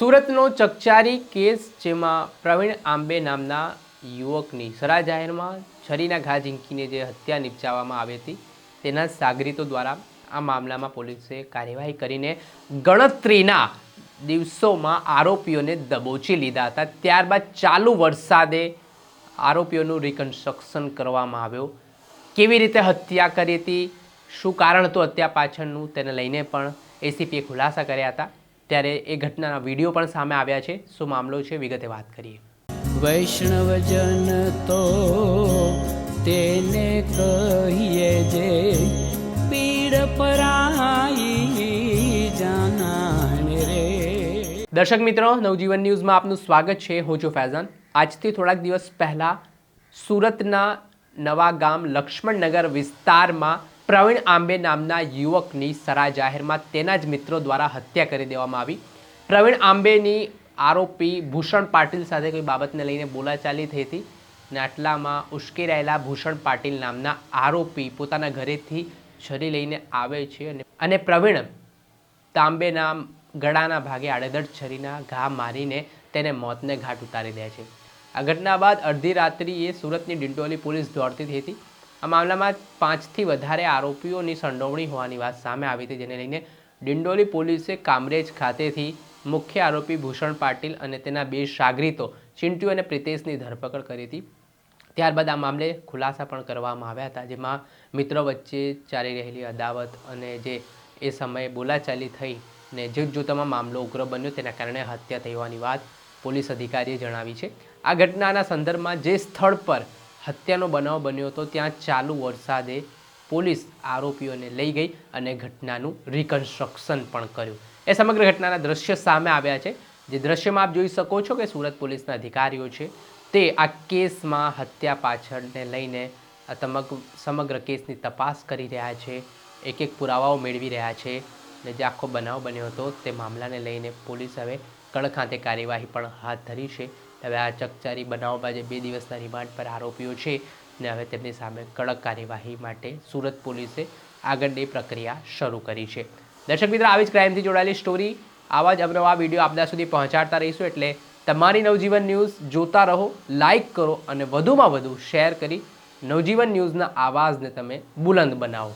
સુરતનો ચકચારી કેસ જેમાં પ્રવીણ આંબે નામના યુવકની સરા જાહેરમાં છરીના ઘા ઝીંકીને જે હત્યા નિપજાવવામાં આવી હતી તેના સાગરીતો દ્વારા આ મામલામાં પોલીસે કાર્યવાહી કરીને ગણતરીના દિવસોમાં આરોપીઓને દબોચી લીધા હતા। ત્યારબાદ ચાલુ વરસાદે આરોપીઓનું રિકન્સ્ટ્રક્શન કરવામાં આવ્યું। કેવી રીતે હત્યા કરી હતી, શું કારણ હતું હત્યા પાછળનું, તેને લઈને પણ એસીપીએ ખુલાસા કર્યા હતા। ત્યારે એ ઘટનાના વિડીયો પણ સામે આવ્યા છે। શું મામલો છે, વિગતે વાત કરીએ। વૈષ્ણવજન તો તેને કહીએ જે પીડ પરાઈ જાનાને રે। દર્શક મિત્રો, નવજીવન ન્યૂઝમાં આપનું સ્વાગત છે। હું છું ફૈઝાન। આજથી થોડાક દિવસ પહેલા સુરતના નવા ગામ લક્ષ્મણનગર વિસ્તારમાં પ્રવીણ આંબે નામના યુવકની સરા જાહેરમાં તેના જ મિત્રો દ્વારા હત્યા કરી દેવામાં આવી। પ્રવીણ આંબેની આરોપી ભૂષણ પાટીલ સાથે કોઈ બાબતને લઈને બોલાચાલી થઈ હતી અને આટલામાં ઉશ્કેરાયેલા ભૂષણ પાટીલ નામના આરોપી પોતાના ઘરેથી છરી લઈને આવે છે અને પ્રવીણ તાંબેના ગળાના ભાગે આડેધડ છરીના ઘા મારીને તેને મોતને ઘાટ ઉતારી દે છે। આ ઘટના બાદ અડધી રાત્રિએ સુરતની ડિંડોલી પોલીસ દોડતી થઈ હતી। આ મામલામાં 5થી વધારે આરોપીઓની સંડોવણી હોવાની વાત સામે આવી હતી, જેને લઈને ડિંડોલી પોલીસે કામરેજ ખાતેથી મુખ્ય આરોપી ભૂષણ પાટીલ અને તેના 2 સાગરીતો ચિંટુ અને પ્રિતેશની ધરપકડ કરી હતી। ત્યારબાદ આ મામલે ખુલાસા પણ કરવામાં આવ્યા હતા, જેમાં મિત્રો વચ્ચે ચાલી રહેલી અદાવત અને જે એ સમયે બોલાચાલી થઈ ને જૂથજૂથમાં મામલો ઉગ્ર બન્યો, તેના કારણે હત્યા થઈ હોવાની વાત પોલીસ અધિકારીએ જણાવી છે। આ ઘટનાના સંદર્ભમાં જે સ્થળ પર હત્યાનો બનાવ બન્યો હતો ત્યાં ચાલુ વરસાદે પોલીસ આરોપીઓને લઈ ગઈ અને ઘટનાનું રિકન્સ્ટ્રક્શન પણ કર્યું। એ સમગ્ર ઘટનાના દ્રશ્ય સામે આવ્યા છે। જે દ્રશ્યમાં આપ જોઈ શકો છો કે સુરત પોલીસના અધિકારીઓ છે તે આ કેસમાં હત્યા પાછળને લઈને સમગ્ર કેસની તપાસ કરી રહ્યા છે, એક એક પુરાવાઓ મેળવી રહ્યા છે અને જે આખો બનાવ બન્યો હતો તે મામલાને લઈને પોલીસ હવે કડક કાર્યવાહી પણ હાથ ધરી છે। હવે આ ચકચારી બનાવમાં જે 2 દિવસના રિમાન્ડ પર આરોપીઓ છે ને હવે તેમની સામે કડક કાર્યવાહી માટે સુરત પોલીસે આગળની પ્રક્રિયા શરૂ કરી છે। દર્શક મિત્રો, આવી જ ક્રાઇમથી જોડાયેલી સ્ટોરી, આવા જ અવનવા વિડીયો આપણા સુધી પહોંચાડતા રહીશું, એટલે તમારી નવજીવન ન્યૂઝ જોતા રહો, લાઇક કરો અને વધુમાં વધુ શેર કરી નવજીવન ન્યૂઝના આવાજને તમે બુલંદ બનાવો।